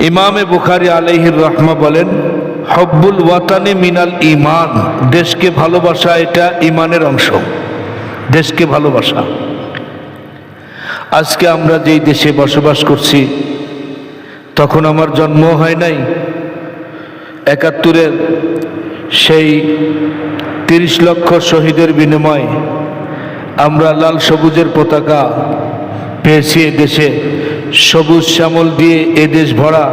ইমামে বুখারী আলাইহির রাহমা বলেন, হব্বুল ওয়াতানি মিনাল ঈমান, দেশকে ভালোবাসা এটা ঈমানের অংশ। দেশকে ভালোবাসা। আজকে আমরা যেই দেশে বসবাস করছি, তখন আমার জন্ম হয় নাই। ৭১-এর সেই ৩০ লক্ষ শহীদের বিনিময়ে আমরা লাল সবুজের পতাকা পেয়েছি। এদেশে সবুজ শ্যামল দিয়ে এদেশ ভরা,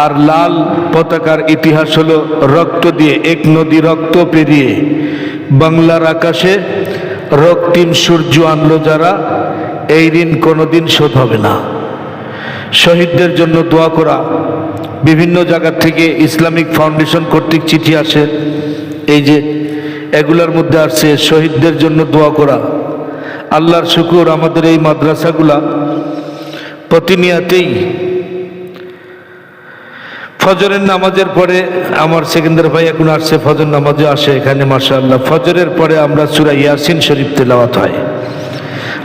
আর লাল পতাকার ইতিহাস হলো রক্ত দিয়ে। এক নদী রক্ত পেরিয়ে বাংলার আকাশে রক্তিম সূর্য আনলো যারা, এই ঋণ কোনোদিন শোধ হবে না। শহীদদের জন্য দোয়া করা। বিভিন্ন জায়গা থেকে ইসলামিক ফাউন্ডেশন কর্তৃক চিঠি আসে, এই যে এগুলোর মধ্যে আসছে শহীদদের জন্য দোয়া করা। আল্লাহর শুকর, আমাদের এই মাদ্রাসাগুলা প্রতিনিয়তই ফজরের নামাজের পরে, আমার সেকেন্দার ভাই এখন আসছে, ফজর নামাজে আসে এখানে মাশাআল্লাহ। ফজরের পরে আমরা সূরা ইয়াসিন শরীফ তেলাওয়াত হয়।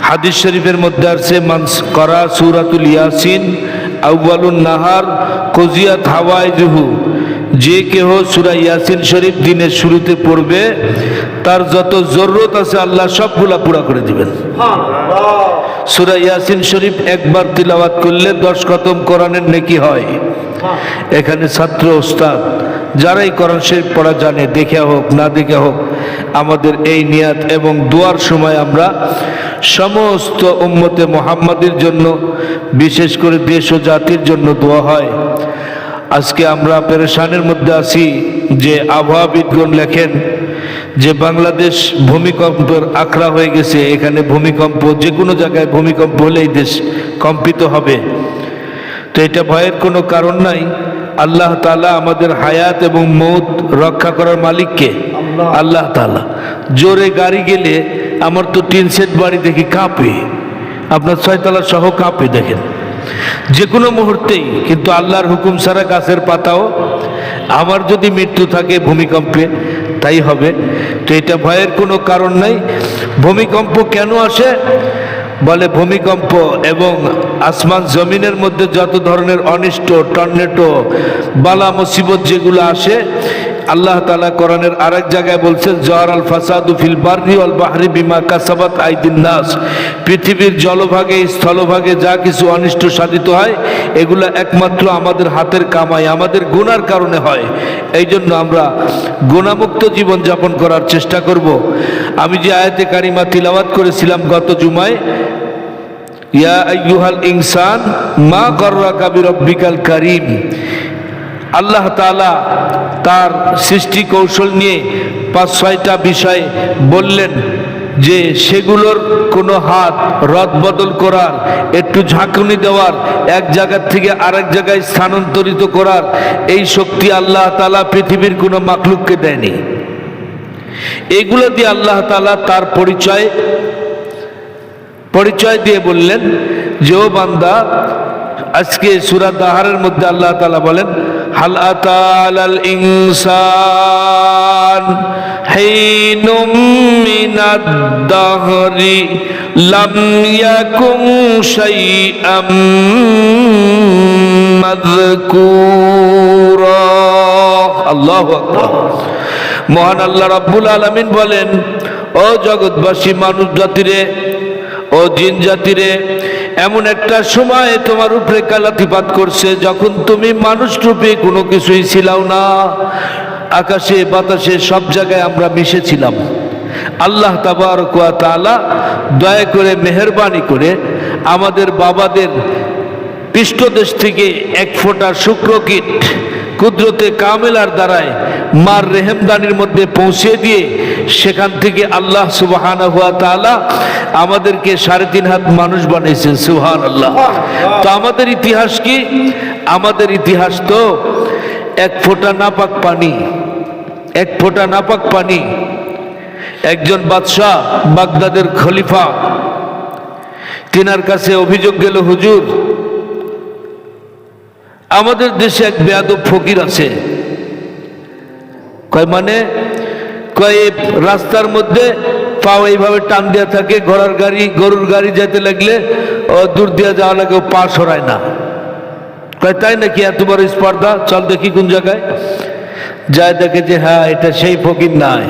হাদিস শরীফের মধ্যে আসছে, মান করা সূরাতুল ইয়াসিন আউয়ালুন নাহার কুজিয়াত হাওয়াইজুহু, যে কেহ সূরা ইয়াসিন শরীফ দিনের শুরুতে পড়বে, তার যত জরুরত আছে আল্লাহ সবগুলা পুরা করে দিবেন। সূরা ইয়াসিন শরীফ একবার তিলাওয়াত করলে 10 খতম কোরআনের নেকি হয়। এখানে ছাত্র ওস্তাদ যারাই কোরআন শরীফ পড়া জানে, দেখে হোক না দেখে হোক, আমাদের এই নিয়াত এবং দোয়ার সময় আমরা সমস্ত উম্মতে মুহাম্মাদের জন্য, বিশেষ করে দেশ ও জাতির জন্য দোয়া হয়। আজকে আমরা পেরেশানের মধ্যে আছি যে আবহাওয়াবিদগণ লেখেন যে বাংলাদেশ ভূমিকম্পের আখড়া হয়ে গেছে। এখানে ভূমিকম্প, যে কোনো জায়গায় ভূমিকম্প হলেই দেশ কম্পিত হবে। তো এটা ভয়ের কোনো কারণ নাই। আল্লাহ তাআলা আমাদের হায়াত এবং মৌত রক্ষা করার মালিককে আল্লাহ তাআলা। জোরে গাড়ি গেলে আমার তো টিন সেট বাড়ি দেখি কাঁপে, আপনার 6 তলা সহ কাঁপে দেখেন যে কোনো মুহূর্তেই। কিন্তু আল্লাহর হুকুম ছাড়া গাছের পাতাও, আমার যদি মৃত্যু থাকে ভূমিকম্পে তাই হবে। তো এটা ভয়ের কোনো কারণ নাই। ভূমিকম্প কেন আসে? বলে ভূমিকম্প এবং আসমান জমিনের মধ্যে যত ধরনের অনিষ্ট, টর্নেডো, বালা মুসিবত যেগুলো আসে, আল্লাহ তাআলা কোরআনের আরেক জায়গায় বলছেন, জারাল ফাসাদু ফিল বাররি ওয়াল বাহরি বিমা কাসাবাত আইদিন নাস, পৃথিবীর জলভাগে স্থলভাগে যা কিছু অনিষ্ট সাধিত হয়, এগুলো একমাত্র আমাদের হাতের কামাই, আমাদের গুনার কারণে হয়। এই জন্য আমরা গুনামুক্ত জীবন যাপন করার চেষ্টা করব। আমি যে আয়াতে কারিমা তিলাওয়াত করেছিলাম গত জুমায়, ইয়া আইয়ুহাল ইনসান মা গাররাকা বিরাব্বিকাল কারীম, আল্লাহ তাআলা তার সৃষ্টি কৌশল নিয়ে 5-6টা বিষয় বললেন যে সেগুলোর কোনো হাত রদবদল করার, একটু ঝাঁকুনি দেওয়ার, এক জায়গা থেকে আরেক জায়গায় স্থানান্তরিত করার এই শক্তি আল্লাহ তাআলা পৃথিবীর কোনো মাখলুককে দেয়নি। এগুলো দিয়ে আল্লাহ তাআলা তার পরিচয় দিয়ে বললেন যে, ও বান্দা, আজকে সূরা দাহারের মধ্যে আল্লাহ তাআলা বলেন, হাল আতালাল ইনসান হিনুম মিনাদ দাহরি লাম ইয়াকুন শাইআম মাযকুরা। আল্লাহু আকবার। মহান আল্লাহ রাব্বুল আলামিন বলেন, ও জগৎবাসী মানুষ জাতিরে, ও জিন জাতিরে, এমন একটা সময় তোমার উপরে কালাতিপাত করছে যখন তুমি মানুষ রূপে কোনো কিছুই ছিলাও না। আকাশে বাতাসে সব জায়গায় আমরা মিশেছিলাম। আল্লাহ তাবারক ওয়া তাআলা দয়া করে, মেহেরবানি করে আমাদের বাবাদের পৃষ্ঠদেশ থেকে এক ফোঁটা শুক্রকীট কুদরতে কামেলার দ্বারায় মার রেহেমদানির মধ্যে পৌঁছে দিয়ে সেখান থেকে আল্লাহ সুবহানাহু ওয়া তাআলা আমাদেরকে 3.5 হাত মানুষ বানিয়েছেন। সুবহানাল্লাহ। তো আমাদের ইতিহাস কি? আমাদের ইতিহাস তো এক ফোঁটা নাপাক পানি, এক ফোঁটা নাপাক পানি। একজন বাদশাহ, বাগদাদের খলিফা, তিনার কাছে অভিযোগ গেল, হুজুর, আমাদের দেশে এক বেয়াদব ফকির আছে। কয় মানে? কয় রাস্তার মধ্যে পাও এইভাবে টান দেওয়া থাকে, গরুর গাড়ি যেতে লাগলে ও দূর দিয়ে যাওয়া লাগে, ও পা সরায় না। কয় তাই নাকি, এত বড় স্পর্ধা, চল দেখি কোন জায়গায় যায়। দেখে যে হ্যাঁ এটা সেই ফকির নয়।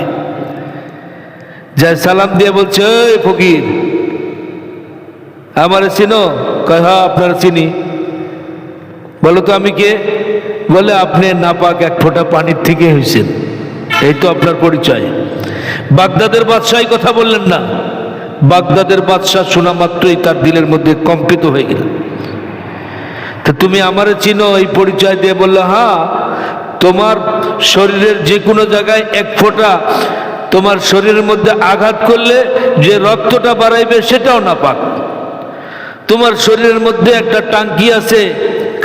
যায় সালাম দিয়ে বলছে, ওই ফকির আমারে চিনো? কয় হ্যাঁ আপনারা চিনি। বলো তো আমি কে? বলে আপনি নাপাক এক ফোঁটা পানির থেকে হয়েছেন, এই তো আপনার পরিচয়। বাগদাদের বাদশাহ কথা বললেন না, বাগদাদের বাদশাহ শোনা মাত্রই তার দিলের মধ্যে কম্পিত হয়ে গেল। তো তুমি আমারে চিনো? এই পরিচয় দিয়ে বললো হ্যাঁ, তোমার শরীরের যে কোনো জায়গায় এক ফোঁটা তোমার শরীরের মধ্যে আঘাত করলে যে রক্তটা বাড়াইবে সেটাও নাপাক। তোমার শরীরের মধ্যে একটা টাঙ্কি আছে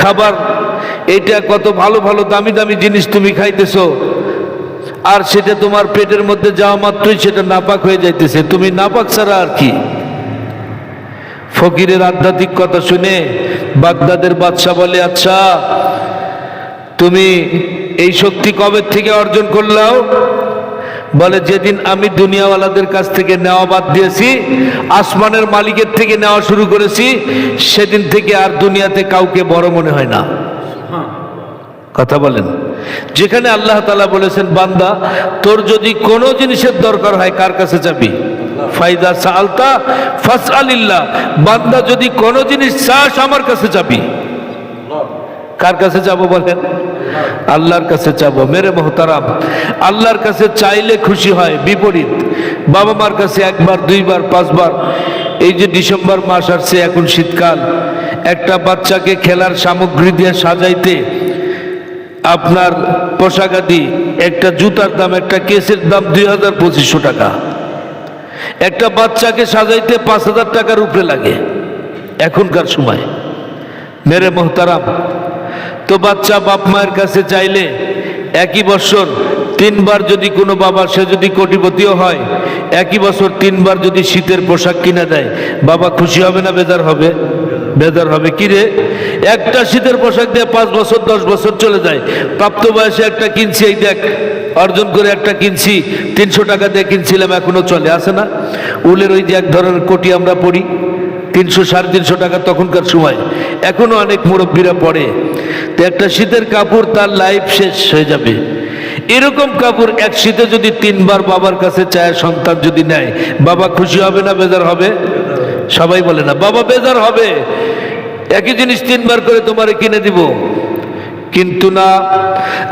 খাবার, এটা কত ভালো ভালো দামি দামি জিনিস তুমি খাইতেছো, আর সেটা তোমার পেটের মধ্যে যাওয়া মাত্রই সেটা নাপাক হয়ে যাইতেছে, তুমি নাপাক ছাড়া আর কি। ফকিরের আধ্যাত্মিক কথা শুনে বাগদাদের বাদশা বলে, আচ্ছা তুমি এই শক্তি কবে থেকে অর্জন করলাও? বলে যেদিন আমি দুনিয়াওয়ালাদের কাছ থেকে নেওয়া বাদ দিয়েছি, আসমানের মালিকের থেকে নেওয়া শুরু করেছি, সেদিন থেকে আর দুনিয়াতে কাউকে বড় মনে হয় না। কথা বলেন। যেখানে আল্লাহ তাআলা বলেছেন বান্দা তোর যদি কোনো জিনিসের দরকার হয় কার কাছে যাবি? ফাইদা সাআলতা ফাসআলিল্লাহ। বান্দা যদি কোনো জিনিস চাস আমার কাছে যাবি। কার কাছে যাব বলেন? আল্লাহর কাছে যাব। মেরে মোহতারাম, আল্লাহর কাছে চাইলে খুশি হয়, বিপরীত বাবা মার কাছে একবার দুইবার পাঁচবার। এই যে ডিসেম্বর মাস আসছে, এখন শীতকাল, একটা বাচ্চাকে খেলার সামগ্রী দিয়ে সাজাইতে আপনার পোশাকাদি, একটা জুতার দাম, একটা কেসের দাম 2000-2500 টাকা। একটা বাচ্চাকে সাজাইতে 5000 টাকার উপরে লাগে এখনকার সময়। মেরে মোহতারাম, তো বাচ্চা বাপ মায়ের কাছে চাইলে একই বছর 3 বার যদি কোনো বাবা, সে যদি কোটিপতিও হয়, একই বছর 3 বার যদি শীতের পোশাক কিনে দেয়, বাবা খুশি হবে না বেজার হবে? বেজার হবে। কি রে, একটা শীতের পোশাক দিয়ে 5 বছর 10 বছর চলে যায়। প্রাপ্ত বয়সে একটা কিনছি, এই দেখ অর্জন করে একটা কিনছি, 300 টাকা দিয়ে কিনছিলাম, এখনো চলে আসে না? উলের ওই যে এক ধরনের কোটি আমরা পরি, 300-350 টাকা তখনকার সময়, এখনো অনেক মুরব্বীরা পড়ে। তো একটা শীতের কাপড় তার লাইফ শেষ হয়ে যাবে। এরকম কাপড় এক শীতে যদি 3 বার বাবার কাছে চায় সন্তান যদি নেয়, বাবা খুশি হবে না বেজার হবে? সবাই বলে না বাবা বেজার হবে। একই জিনিস 3 বার করে তোমারে কিনে দিব। কিন্তু না,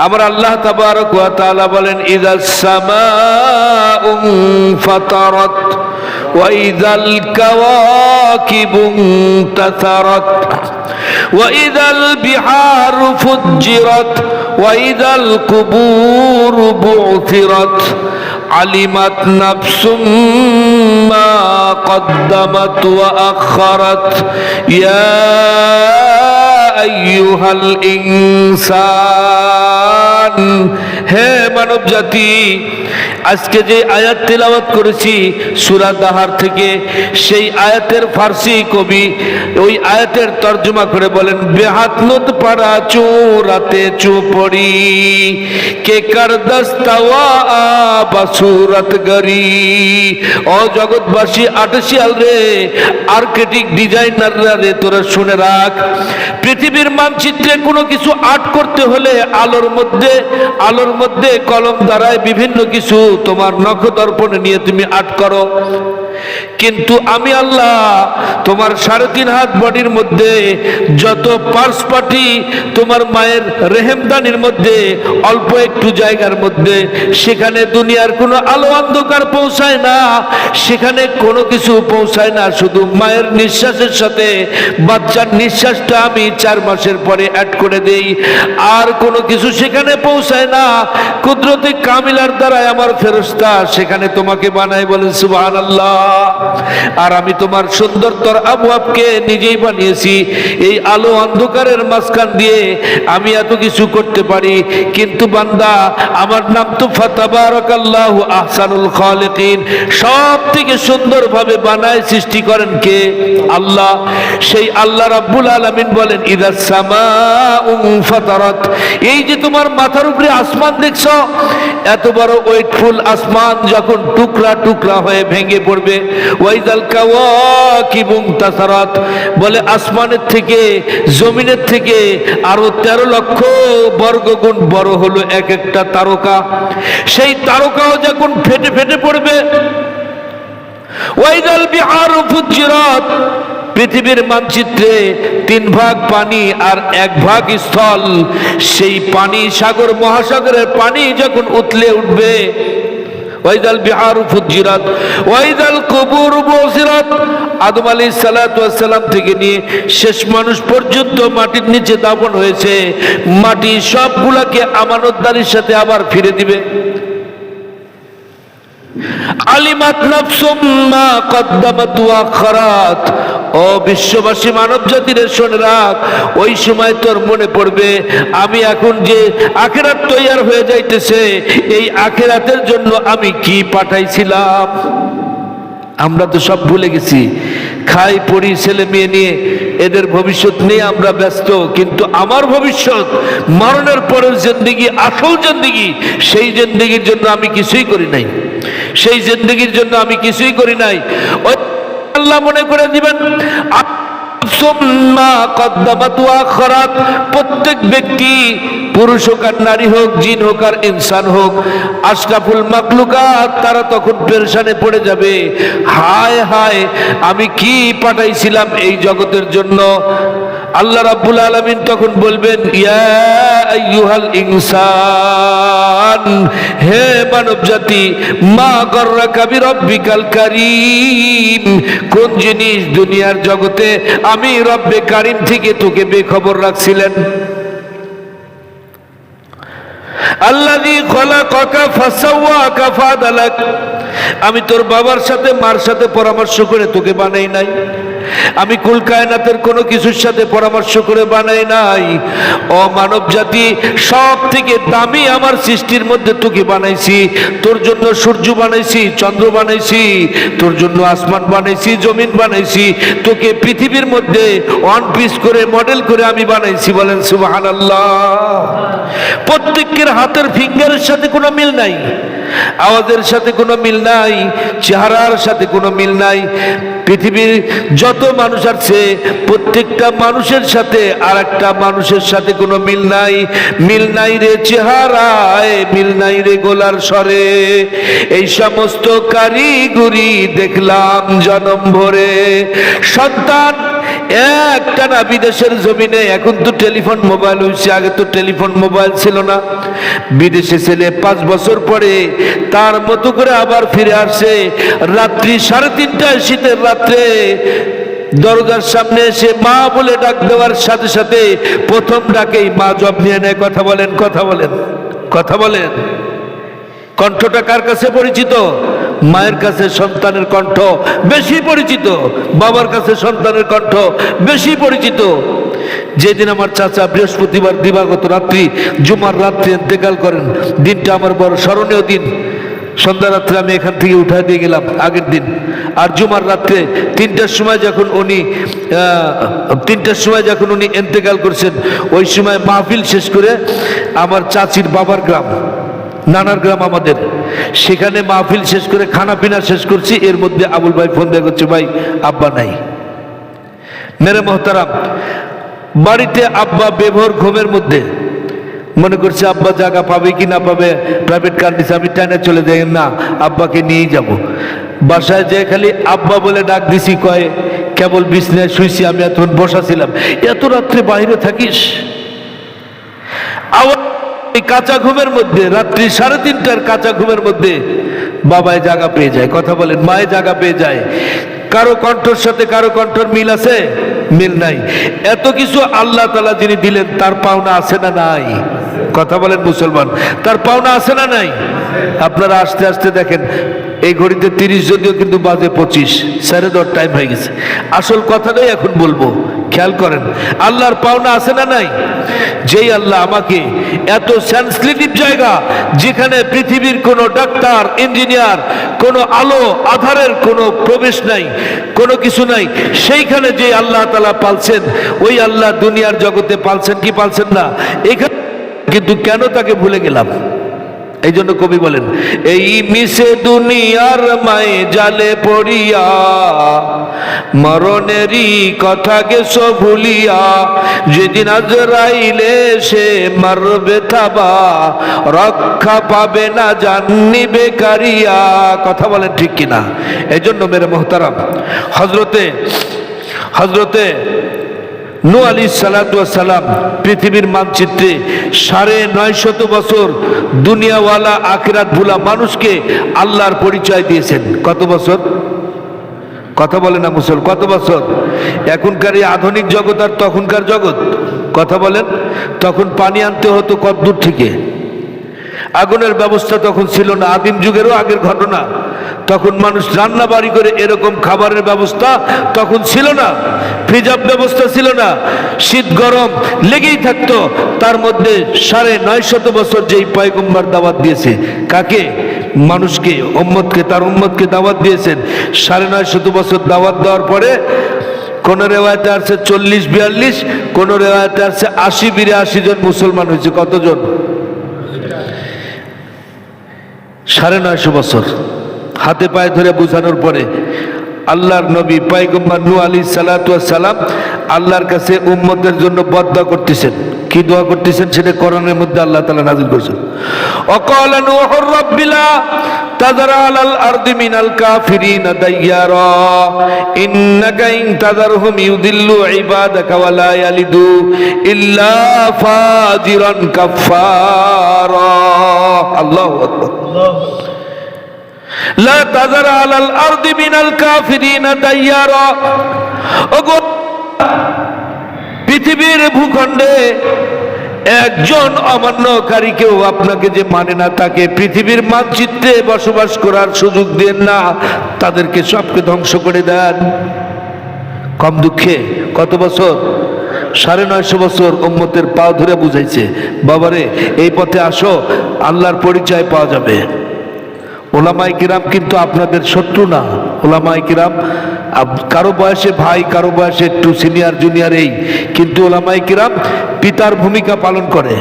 আমার আল্লাহ তাবারক ওয়া তাআলা বলেন ইযাস সামাউ ফাতারাত ওয়া ইযাল কাওয়াকিবু তাসারাত ওয়া ইযাল বিহারু ফুজ্জিরাত ওয়া ইযাল কুবুরু বু'থিরাত আলিমাত নাফসুম মা কদ্দামাত ওয়া আখারাত ইয়া আইয়ুহাল ইনসান। হে মানব জাতি, আজকে যে আয়াত তেলাওয়াত করেছি সূরা দাহার থেকে, সেই আয়াতের ফার্সি কবি ওই আয়াতের তর্জমা করে বলেন, বেহাত নত পাড়া চোরাতে চুপড়ি কে কার দস্তাওয়া বাসুরত গরি। ও জগৎবাসী, আর্টিফিশিয়াল রে, আর্কিটেক্ট ডিজাইনাররা রে, তোরা শুনে রাখ, পৃথিবীর মানচিত্রে কোনো কিছু আর্ট করতে হলে আলোর মধ্যে কলম দ্বারায় বিভিন্ন কিছু তোমার নখদর্পণে নিয়ে তুমি আর্ট করো। কিন্তু আমি আল্লাহ তোমার 3.5 হাত বডির মধ্যে যত পার্স পাটি তোমার মায়ের রেহেমদানির মধ্যে অল্প একটু জায়গার মধ্যে, সেখানে দুনিয়ার কোনো আলো অন্ধকার পৌঁছায় না, সেখানে কোনো কিছু পৌঁছায় না। শুধু মায়ের নিঃশ্বাসের সাথে বাচ্চার নিঃশ্বাসটা আমি 4 মাসের পরে অ্যাড করে দেই, আর কোনো কিছু সেখানে পৌঁছায় না। কুদরতে কামিলার দ্বারাই আমার ফেরেশতা সেখানে তোমাকে বানায়, বলেন সুবহানাল্লাহ। আর আমি তোমার সুন্দরতর আবওয়াবকে নিজেই বানিয়েছি। এই আলো অন্ধকারের মাঝখান দিয়ে আমি এত কিছু করতে পারি। কিন্তু বান্দা, আমার নাম তো ফাতাবারাকাল্লাহু আহসানুল খালিকিন, সব থেকে সুন্দরভাবে বানায় সৃষ্টি করেন কে? আল্লাহ। সেই আল্লাহ রাব্বুল আলামিন বলেন ইযাস সামাউ ফাতারাত। এই যে তোমার মাথার উপরে আসমান দেখছো, এত বড় ওয়েটফুল আসমান যখন টুকরা টুকরা হয়ে ভেঙে পড়বে, ওয়াইদাল কাওয়াকিবু ইনতাসারাত, বলে আসমানের থেকে জমিনের থেকে আরো 13 লক্ষ বর্গগুণ বড় হলো এক একটা তারকা। সেই তারকাও যখন ফেটে ফেটে পড়বে, ওয়াইদাল বিহারু ফুজ্জিরাত, পৃথিবীর মানচিত্রে 3 ভাগ পানি আর 1 ভাগ স্থল, সেই পানি সাগর মহাসাগরের পানি যখন উতলে উঠবে, ওয়াইদাল বিহারু ফুজ্জিরাত ওয়াইদাল কুবুর বুসিরাত, আদম আলাইহিস সালাতু ওয়াস সালাম থেকে নিয়ে শেষ মানুষ পর্যন্ত মাটির নিচে দাফন হয়েছে, মাটি সবগুলাকে আমানতদারির সাথে আবার ফিরে দিবে। আলিমাত নাফসুম মা কদ্দামাত ওয়া আখারাত, ও বিশ্ববাসী মানব জাতির শুনে রাখ, ওই সময় তোর মনে পড়বে আমি এখন যে আখিরাত তৈয়ার হয়ে যাইতেছে, এই আখিরাতের জন্য আমি কি পাঠাইছিলাম। আমরা তো সব ভুলে গেছি, খাই পড়ি ছেলে মেয়ে নিয়ে, এদের ভবিষ্যৎ নিয়ে আমরা ব্যস্ত, কিন্তু আমার ভবিষ্যৎ মরণের পরের জিন্দেগি, আসল জিন্দেগি, সেই জিন্দেগির জন্য আমি কিছুই করি নাই, সেই জিন্দেগির জন্য আমি কিছুই করি নাই। ওই আল্লাহ মনে করে দিবেন। প্রত্যেক ব্যক্তি, পুরুষ হোক আর নারী হোক, জিন হোক আর ইনসান হোক, আশরাফুল মাখলুকাত, তারা তখন পেরেশানে পড়ে যাবে, হায় হায় আমি কি পাঠাইছিলাম এই জগতের জন্য। আল্লাহ রাব্বুল আলামিন তখন বলবেন, ইয়া আইয়ুহাল ইনসান, হে মানব জাতি, মা গররাকা বিরব্বিকাল কারীম, কোন জিনিস দুনিয়ার জগতে আমি রব্বে কারীম থেকে তোকে বেখবর রাখছিলেন। আল্লাযী খলাকাকা ফাসাওয়াকা ফাআদালাক, আমি তোর বাবার সাথে মার সাথে পরামর্শ করে তোকে বানাই নাই, আমি কুল কায়নাতের কোনো কিছুর সাথে পরামর্শ করে বানাই নাই। ও মানব জাতি, সব থেকে দামি আমার সৃষ্টির মধ্যে তোকে বানাইছি, তোর জন্য সূর্য বানাইছি, চন্দ্র বানাইছি, তোর জন্য আসমান বানাইছি, জমিন বানাইছি, তোকে পৃথিবীর মধ্যে ওয়ান পিস করে মডেল করে আমি বানাইছি। বলেন সুবহানাল্লাহ। প্রত্যেকের হাতের ফিঙ্গারের সাথে কোনো মিল নাই, আওয়াজের সাথে কোনো মিল নাই, চেহারার সাথে কোনো মিল নাই। পৃথিবীর যত মানুষ আছে, প্রত্যেকটা মানুষের সাথে আর একটা মানুষের সাথে কোনো মিল নাই। মিল নাই রে চেহারায়, মিল নাই রে গলার স্বরে, এই সমস্ত কারিগরি দেখলাম জনম ভরে। সন্তান একটা না বিদেশের জমিনে, এখন তো টেলিফোন মোবাইল হয়েছে, আগে তো টেলিফোন মোবাইল ছিল না। বিদেশে ছেলে 5 বছর পরে তার মতো করে আবার ফিরে আসে, রাত্রি 3:30টায় শীতের রাত্রে দরজার সামনে এসে মা বলে ডাক দেওয়ার সাথে সাথে প্রথম ডাকেই মা জব নিয়ে নেয়। কথা বলেন, কথা বলেন, কথা বলেন। কণ্ঠটা কার কাছে পরিচিত? মায়ের কাছে সন্তানের কণ্ঠ বেশি পরিচিত, বাবার কাছে সন্তানের কণ্ঠ বেশি পরিচিত। যেদিন আমার চাচা বৃহস্পতিবার দিবাগত রাত্রি, জুমার রাত্রি ইন্তেকাল করেন, দিনটা আমার বড় স্মরণীয় দিন। সন্ধ্যা রাত্রে আমি এখান থেকে উঠায় দিয়ে গেলাম আগের দিন, আর জুমার রাত্রে 3টার সময় যখন উনি ইন্তেকাল করছেন, ওই সময় মাহফিল শেষ করে আমার চাচির বাবার গ্রাম, নানার গ্রাম আমাদের, সেখানে মাহফিল শেষ করে খানা পিনা শেষ করছি। এর মধ্যে আবুল ভাই ফোন দিয়ে করছে, ভাই আব্বা নাই। মেরে মোহতারাম, বাড়িতে আব্বা বেভোর ঘুমের মধ্যে, মনে করছে আব্বা জায়গা পাবে কি না পাবে, প্রাইভেট কার নিচে আমি টাইনে চলে যাই, না আব্বাকে নিয়েই যাব। বাসায় যে খালি আব্বা বলে ডাক দিছি, কয় কেবল বিছনায় শুইছি, আমি এতক্ষণ বসা ছিলাম। এত রাত্রে বাইরে থাকিস? কাঁচা ঘুমের মধ্যে, রাত্রি 3:30টার কাঁচা ঘুমের মধ্যে বাবায় জায়গা পেয়ে যায়। কথা বলেন, মায়ে জায়গা পেয়ে যায়। কারো কণ্ঠর সাথে কারো কণ্ঠর মিল আছে? মিল নাই। এত কিছু আল্লাহ তাআলা যিনি দিলেন, তার পাওনা আছে না নাই? কথা বলেন মুসলমান, তার পাওনা আছে না নাই? আপনারা আস্তে আস্তে দেখেন, এই ঘড়িতে 30 যদিও, কিন্তু বাজে 25, 10:30 টাইম হয়ে গেছে। আসল কথাটাই এখন বলবো, খেয়াল করেন, আল্লাহর পাওনা আছে না নাই? যেই আল্লাহ আমাকে এত সেন্সিটিভ জায়গা, যেখানে পৃথিবীর কোনো ডাক্তার, ইঞ্জিনিয়ার, কোনো আলো আধারের কোনো প্রবেশ নাই, কোনো কিছু নাই, সেইখানে যে আল্লাহ তাআলা পালছেন, ওই আল্লাহ দুনিয়ার জগতে পালছেন কি পালছেন না? এখানে কিন্তু কেন তাকে ভুলে গেলাম? এই জন্য কবি বলেন, এই মিশে দুনিয়ার মায়ে জালে পড়িয়া মরণেরই কথা গেছো ভুলিয়া, যেদিন আজরাইলে সে মারবে থাবা, রক্ষা পাবে না জান নিবে কারিয়া। কথা বলেন ঠিক কিনা? এই জন্য মেরে মোহতারাম, হজরতে নূহ আলাইহিস সালাতু ওয়াস সালাম পৃথিবীর মানচিত্রে 950 বছর দুনিয়াওয়ালা আখিরাত ভুলা মানুষকে আল্লাহর পরিচয় দিয়েছেন। কত বছর? কথা বলে না মুসলমান, কত বছর? এখনকার এই আধুনিক জগৎ আর তখনকার জগৎ, কথা বলেন। তখন পানি আনতে হতো কত দূর থেকে, আগুনের ব্যবস্থা তখন ছিল না, আদিম যুগেরও আগের ঘটনা। তখন মানুষ রান্না বাড়ি করে এরকম খাবারের ব্যবস্থা তখন ছিল না, প্রিজার্ভ ব্যবস্থা ছিল না, শীত গরম লেগেই থাকতো। তার মধ্যে 950 বছর যেই পয়গম্বর দাওয়াত দিয়েছে, কাকে? মানুষকে, উম্মতকে, তার উম্মতকে দাওয়াত দিয়েছেন। 950 বছর দাওয়াত দেওয়ার পরে কোন রেওয়ায়তে আছে 40-42, কোন রেওয়ায়তে আছে 80-82 জন মুসলমান হয়েছে। কতজন? 950 বছর হাতে পায়ে ধরে বুঝানোর পরে আল্লাহর নবী পয়গম্বর নূহ আলাইহিস সালাতু ওয়াস সালাম আল্লাহর কাছে উম্মতের জন্য বদদোয়া করতেছেন। কি দোয়া করতেছেন সেটা কোরআনের মধ্যে আল্লাহ তাআলা নাযিল করেছেন। ওয়াকালা নূহুর রাব্বিলা তাযার আলাল আরদি মিনাল কাফিরিনা দাইয়ারা ইন্নাকা ইন তাযারহুম ইউদিল্লু ইবাদাকা ওয়া লা ইয়ালিদু ইল্লা ফাজিরান কাফফারা। আল্লাহু আকবার। লা তাযার আলাল আরদি মিনাল কাফিরিনা দাইয়ারা। ওগো পৃথিবীর ভূখণ্ডে একজন অমান্যকারীকেও আপনাকে যে মানে না, তাকে পৃথিবীর মানচিত্রে বসবাস করার সুযোগ দেন না, তাদেরকে সবকে ধ্বংস করে দেন। কম দুঃখে কত বছর? 950 বছর উম্মতের পাও ধরে বুঝাইছে, বাবারে এই পথে আসো, আল্লাহর পরিচয় পাওয়া যাবে। ওলামায়ে কিরাম কিন্তু আপনাদের শত্রু না। ওলামায়ে কিরাম কারো বয়সে ভাই, কারো বয়সে একটু সিনিয়র জুনিয়র, এই কিন্তু ওলামায়ে কিরাম পিতার ভূমিকা পালন করে।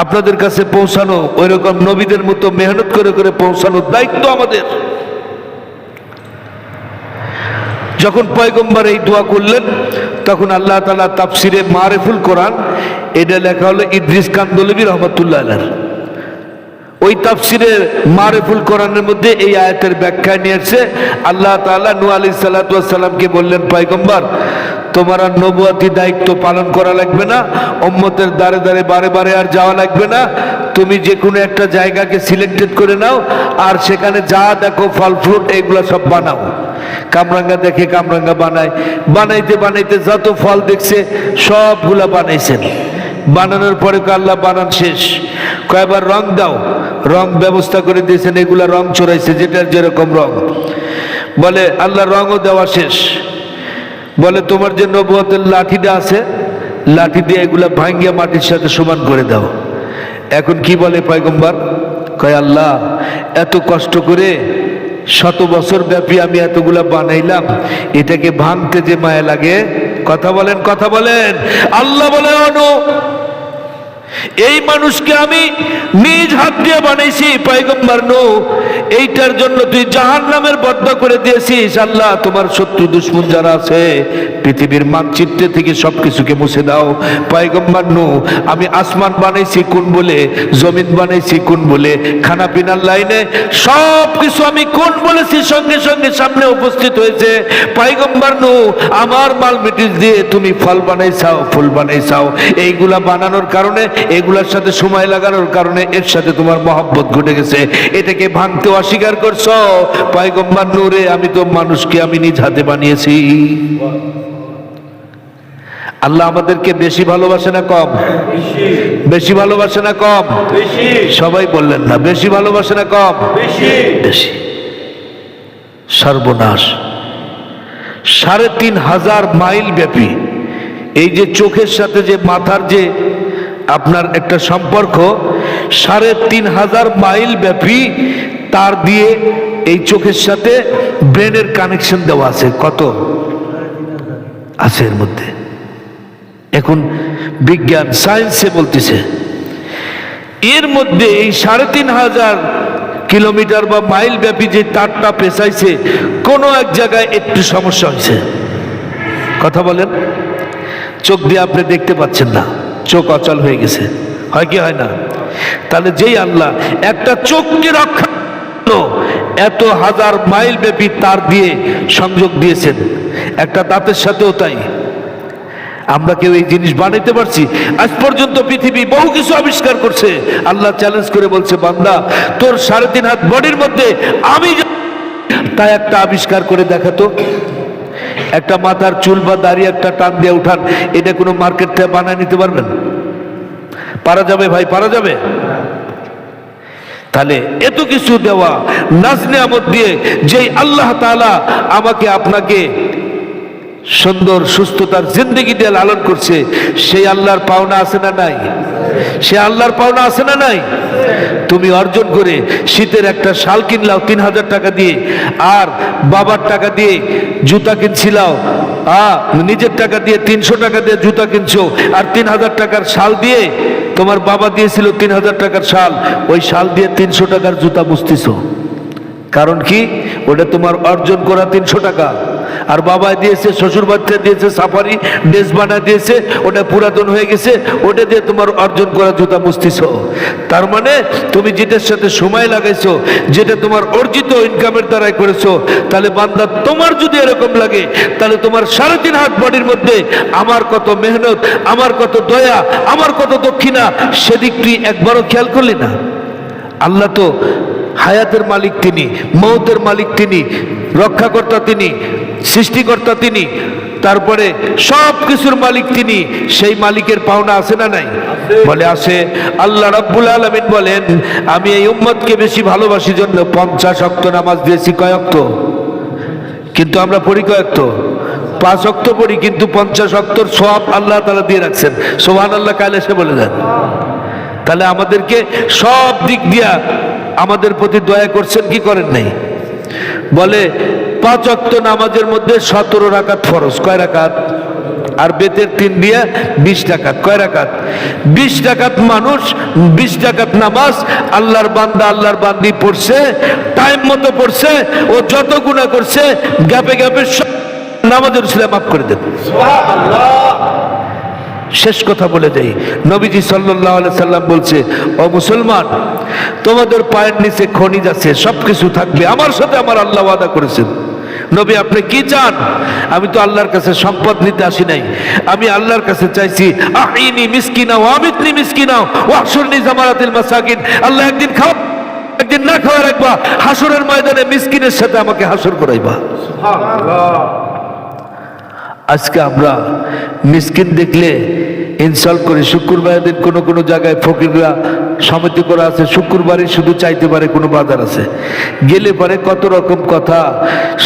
আপনাদের কাছে পৌঁছানো ওই রকম নবীদের মতো মেহনত করে করে পৌঁছানোর দায়িত্ব আমাদের। যখন পয়গম্বর এই দোয়া করলেন, তখন আল্লাহ তাআলা তাফসিরে মারিফুল কোরআন, এটা লেখা হলো ইদ্রিস কান্দলবী রহমাতুল্লাহ আলাইহি। ওই তাফসিরের মারিফুল কোরআনের মধ্যে এই আয়াতের ব্যাখ্যা নিয়েছে। আল্লাহ তাআলা নূহ আলাইহিস সালাতু ওয়াস সালামকে বললেন, পয়গম্বর তোমার আর নবুয়তি দায়িত্ব পালন করা লাগবে না, উম্মতের দাঁড়ে দাঁড়ে বারে বারে আর যাওয়া লাগবে না। তুমি যে কোনো একটা জায়গাকে সিলেক্টেড করে নাও, আর সেখানে যা দেখো ফল ফ্রুট এগুলো সব বানাও। কামরাঙ্গা দেখে কামরাঙ্গা বানায়, বানাইতে বানাইতে যত ফল দেখছে সবগুলা বানাইছেন। বানানোর পরে আল্লাহ বানান শেষ, কয়েকবার রং দাও, রং ব্যবস্থা করে দিয়েছেন, এগুলা রং চড়াইছে, যেটার যেরকম রং। বলে আল্লাহ রঙও দেওয়া শেষ। বলে তোমার যে নবুয়তের লাঠিটা আছে, লাঠি দিয়ে এগুলা ভাঙ্গিয়া মাটির সাথে সমান করে দাও। এখন কি বলে পয়গম্বর? কয় আল্লাহ এত কষ্ট করে 100 বছর ব্যাপী আমি এতগুলা বানাইলাম, এটাকে ভাঙতে যে মায়া লাগে। কথা বলেন, কথা বলেন। আল্লাহ বলে অনু, এই মানুষকে আমি নিজ হাত দিয়ে বানাইছি পয়গম্বর নূহ, এইটার জন্য তুই জাহান্নামের বদদোয়া করে দিয়েছিস। আল্লাহ তোমার শত্রু দুশমন যারা আছে পৃথিবীর মানচিত্রে থেকে সবকিছুকে মুছে দাও। পয়গম্বর নূহ, আমি আসমান বানাইছি কোন বলে, জমিন বানাইছি কোন বলে, খানা পিনার লাইনে সব কিছু আমি কোন বলেছি সঙ্গে সঙ্গে সামনে উপস্থিত হয়েছে। পয়গম্বর নূহ, আমার মাল মিটিস দিয়ে তুমি ফল বানাইছাও, ফুল বানাইছাও। এইগুলা বানানোর কারণে, এগুলার সাথে সময় লাগানোর কারণে এর সাথে তোমার মহব্বত ঘটে গেছে, এটাকে ভাঙতে অস্বীকার করছো। পয়গম্বর নূহ রে, আমি তো মানুষকে আমি নিজ হাতে বানিয়েছি। আল্লাহ আমাদেরকে বেশি ভালোবাসে না কম? বেশি ভালোবাসে না কম? সবাই বললেন না, বেশি ভালোবাসে না কম? বেশি। সর্বনাশ। 3500 মাইল ব্যাপী এই যে চোখের সাথে যে মাথার যে আপনার একটা সম্পর্ক, 3500 মাইল ব্যাপী তার দিয়ে এই চোখের সাথে ব্রেনের কানেকশন দেওয়া আছে। কত আছে এর মধ্যে? এখন বিজ্ঞান সায়েন্সে বলতেছে এর মধ্যে এই 3500 কিলোমিটার বা মাইল ব্যাপী যে তারটা পেঁচাইছে, কোনো এক জায়গায় একটু সমস্যা হয়েছে। কথা বলেন, চোখ দিয়ে আপনি দেখতে পাচ্ছেন না, চোখ অচল হয়ে গেছে, হয় কি হয় না? তাহলে যেই আল্লাহ একটা চোখকে রক্ষা এত 1000 মাইল ব্যাপী তার দিয়ে সংযোগ দিয়েছেন, একটা দাঁতের সাথেও তাই। আমরা কেউ এই জিনিস বানাইতে পারছি? আজ পর্যন্ত পৃথিবী বহু কিছু আবিষ্কার করছে। আল্লাহ চ্যালেঞ্জ করে বলছে, বান্দা তোর 3.5 হাত বডির মধ্যে আমি তাই একটা আবিষ্কার করে দেখাতো। একটা মাথার চুল বা দাড়ি একটা টান দিয়ে উঠান, এটা কোনো মার্কেট থেকে বানায় নিতে পারবেন? পারা যাবে ভাই? পারা যাবে? তাহলে এত কিছু দেওয়া নাজ নিয়ামত দিয়ে যেই আল্লাহ তাআলা আমাকে আপনাকে সুন্দর সুস্থতার জিন্দেগি দিয়ে লালন করছে, সেই আল্লাহর পাওনা আছে না নাই? সে আল্লাহর পাওনা আছে না নাই? তুমি অর্জন করে শীতের একটা শাল কিনলাও 3000 টাকা দিয়ে, আর বাবার টাকা দিয়ে জুতা কিনছিলাও, নিজের টাকা দিয়ে 300 টাকা দিয়ে জুতা কিনছো, আর 3000 টাকার শাল দিয়ে তোমার বাবা দিয়েছিল 3000 টাকার শাল, ওই শাল দিয়ে 300 টাকার জুতা বুঝতেছো। কারণ কি? ওটা তোমার অর্জন করা 300 টাকা, আর বাবা দিয়েছে, শ্বশুর বাচ্চা দিয়েছে, সাফারি ড্রেস বানায় দিয়েছে, ওটা পুরাতন হয়ে গেছে, ওটা দিয়ে তোমার অর্জন করা জুতা মুছতেছো। তার মানে তুমি যেটার সাথে সময় লাগাইছো, যেটা তোমার অর্জিত ইনকামের দ্বারাই করেছো, তাহলে বান্দা তোমার যদি এরকম লাগে, তাহলে তোমার 3.5 হাত বডির মধ্যে আমার কত মেহনত, আমার কত দয়া, আমার কত দক্ষিণা, সেদিক তুই একবারও খেয়াল করলি না? আল্লাহ তো হায়াতের মালিক, তিনি মৌতের মালিক, তিনি রক্ষাকর্তা, তিনি সৃষ্টিকর্তা, তিনি তারপরে সব কিছুর মালিক তিনি। সেই মালিকের পাওনা আছে না নাই? বলে আছে। আল্লাহ রাব্বুল আলামিন বলেন, আমি এই উম্মতকে বেশি ভালোবাসি জন্য 50 ওয়াক্ত নামাজ দিয়েছি। কয় ওয়াক্ত? কিন্তু আমরা পড়ি কয় ওয়াক্ত? 5 ওয়াক্ত পড়ি, কিন্তু 50 ওয়াক্তর সওয়াব আল্লাহ তাআলা দিয়ে রাখছেন। সুবহানাল্লাহ কালে এসে বলে দেন। তাহলে আমাদেরকে সব দিক দিয়া আমাদের প্রতি দয়া করছেন কি করেন নাই? বলে 5 ওয়াক্ত নামাজের মধ্যে 17 রাকাত ফরজ। কয় রাকাত? আর বেতের 3 দিয়ে 20 রাকাত। কয় রাকাত? 20 রাকাত মানুষ, 20 রাকাত নামাজ আল্লাহর বান্দা, আল্লাহর বান্দি পড়ছে, টাইম মতো পড়ছে, ও যত গুনাহ করছে গ্যাপে গ্যাপে নামাজের উসিলায় মাফ করে দেন। সুবহানাল্লাহ। শেষ কথা বলে দেই, নবীজি সাল্লাল্লাহু আলাইহি সাল্লাম বলছে, ও মুসলমান, তোমাদের পায়ের নিচে খনিজ আছে, সবকিছু থাকবে, আমার সাথে আমার আল্লাহ ওয়াদা করেছেন। নবী আপনি কি চান? আমি তো আল্লাহর কাছে সম্পদ নিতে আসি নাই, আমি আল্লাহর কাছে চাইছি আইনি মিসকিনা ওয়া আমিতনি মিসকিনা ওয়া আহশুরনি জামারাতিল মাসাকিন। আল্লাহ একদিন খাওয়া, একদিন না খাওয়া রাখবা, হাসরের ময়দানে মিসকিনের সাথে আমাকে হাসর করাইবা। সুবহানাল্লাহ। আজকে আমরা মিসকিন দেখলে ইনসাল্ট করি। শুক্রবার দিন কোনো কোনো জায়গায় ফকিররা সমিতি করা আছে, শুক্রবারই শুধু চাইতে পারে, কোনো বাজার আছে গেলে পারে কত রকম কথা।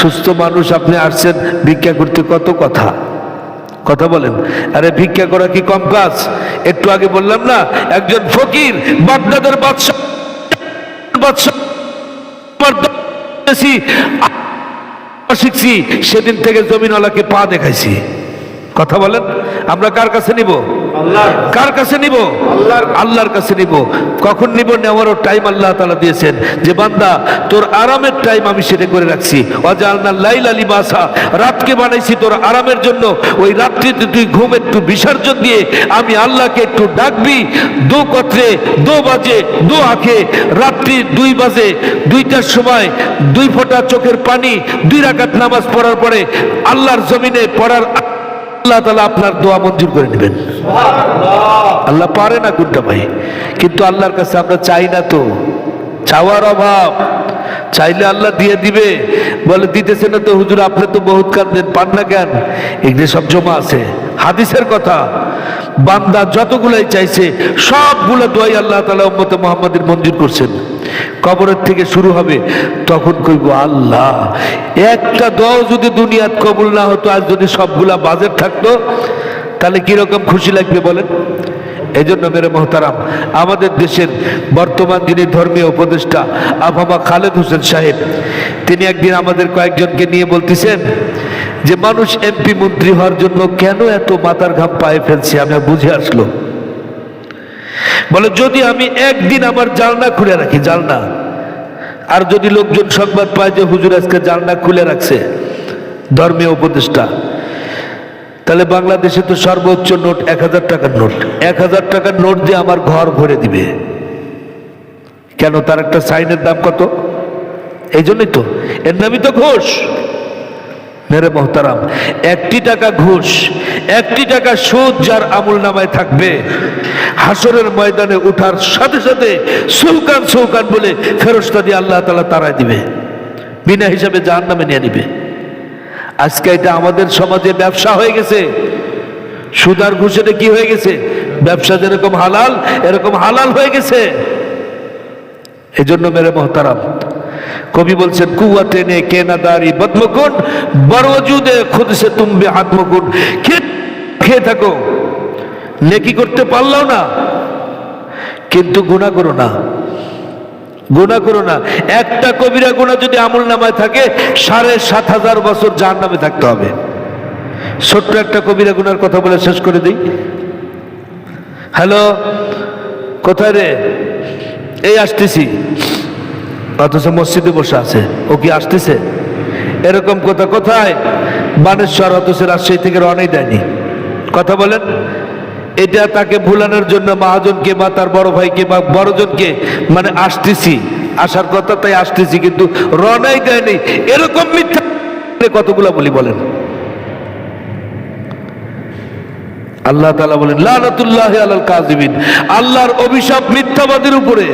সুস্থ মানুষ আপনি আসছেন ভিক্ষা করতে, কত কথা। কথা বলেন, আরে ভিক্ষা করা কি কম কাজ? একটু আগে বললাম না, একজন ফকির বাগদাদের বাদশা শিখছি, সেদিন থেকে জমিনওয়ালাকে পা দেখাইছি। কথা বলেন, আমরা কার কাছে নিব? কার কাছে নিব? আল্লাহর কাছে নিব। কখন নিব? নেওয়ারও টাইম আল্লাহ তাআলা দিয়েছেন, যে বান্দা তোর আরামের টাইম আমি সেটা করে রাখছি। ওয়াজআলনাল লাইলা লিবাসা, রাতকে বানাইছি তোর আরামের জন্য। ওই রাত্রিতে তুই ঘুম একটু বিসর্জন দিয়ে আমি আল্লাহকে একটু ডাকবি। 2 কত্রে 2 বাজে 2 আঁখে, রাত্রি 2 বাজে 2টার সময় 2 ফোঁটা চোখের পানি 2 রাকাত নামাজ পড়ার পরে আল্লাহর জমিনে পড়ার আল্লাহ তাআলা আপনার দোয়া মঞ্জুর করে নেবেন। আল্লাহ পারে না কোনটা ভাই? কিন্তু আল্লাহর কাছে আমরা চাই না, তো চাওয়ার অভাব। চাইলে আল্লাহ দিয়ে দিবে, বলে দিতেছে না তো হুজুর, আপনি তো বহুত কাঁদেন, পান না কেন? এগুলো সব জমা আছে, হাদিসের কথা। বান্দা যতগুলাই চাইছে সবগুলো দোয়াই আল্লাহ তাআলা উম্মতে মুহাম্মাদের মঞ্জুর করছেন। কবরের থেকে শুরু হবে, তখন কইব আল্লাহ, একটা দোয়া যদি দুনিয়াত কবুল না হতো, আজ যদি সবগুলা বাজেট থাকতো, তাহলে কিরকম খুশি লাগবে বলেন? এই জন্য মেরে মোহতারাম, আমাদের দেশের বর্তমান যিনি ধর্মীয় উপদেষ্টা আফামা খালেদ হোসেন সাহেব, তিনি একদিন আমাদের কয়েকজনকে নিয়ে বলতেছেন যে মানুষ এমপি মন্ত্রী হওয়ার জন্য কেন এত মাথার ঘাম পায়ে ফেলছে, আমি বুঝে আসলো। বলে যদি আমি একদিন আমার জানলা খুলে রাখি, জানলা, আর যদি লোকজন সংবাদ পায় যে হুজুর আজকে জানলা খুলে রাখছে, ধর্মীয় উপদেষ্টা, তাহলে বাংলাদেশে তো সর্বোচ্চ নোট 1000 টাকার নোট, 1000 টাকার নোট দিয়ে আমার ঘর ভরে দিবে। কেন? তার একটা সাইনের দাম কত? এই জন্যই তো, এর নামই তো ঘুষ। মেরে মোহতারাম, 1 টাকা ঘুষ, 1 টাকা সুদ যার আমল নামায় থাকবে, হাসরের ময়দানে উঠার সাথে সাথে সুলকান সুলকান বলে ফেরেশতা দিয়ে আল্লাহ তাআলা তাড়ায় দিবে, বিনা হিসাবে জাহান্নামে নিয়ে নিবে। আজকে এটা আমাদের সমাজে ব্যবসা হয়ে গেছে। সুদ আর ঘুষের কি হয়ে গেছে? ব্যবসা যেরকম হালাল, এরকম হালাল হয়ে গেছে। এই জন্য মেরে মোহতারাম, কবি বলছেন কুয়াতে নে কেনাদারি বদমকুন বরওজুদে খুদ সে তুম বে হাতমকুন। খেয়ে থাকো, নেকি করতে পারলাও না, কিন্তু গুনাহ করো না, গুনাহ করো না। একটা কবিরা গুনাহ যদি আমল নামায় থাকে ৭,৫০০ বছর জাহান্নামে থাকতে হবে। ছোট্ট একটা কবিরা গুনার কথা বলে শেষ করে দিই। হ্যালো, কোথায় রে? এই আসতেছি, অথচ মসজিদে বসে আছে। ও কি আসতেছে? এরকম কথা কোথায়? বানেশ্বর, অথচ রাজশাহী থেকে রওনাই দেয়নি। কথা বলেন। এটা তাকে ভুলানোর জন্য মহাজনকে বা তার বড় ভাইকে বা বড়জনকে, মানে আসতেছি, আসার কথা তাই আসতেছি, কিন্তু রওনাই দেয়নি। এরকম মিথ্যা কতগুলা বলি বলেন। আল্লাহ তাআলা বলেন লানাতুল্লাহি আলাল কাযিবিন, আল্লাহর অভিশাপ মিথ্যাবাদীর উপরে।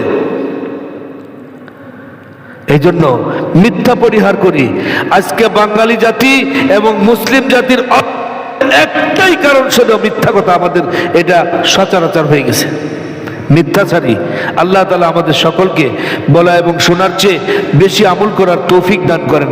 এই জন্য মিথ্যা পরিহার করি। আজকে বাঙালি জাতি এবং মুসলিম জাতির একটাই কারণ, সেটা মিথ্যা কথা। আমাদের এটা সচরাচর হয়ে গেছে, মিথ্যাচারী। আল্লাহ তাআলা আমাদের সকলকে বলা এবং শোনার চেয়ে বেশি আমল করার তৌফিক দান করেন।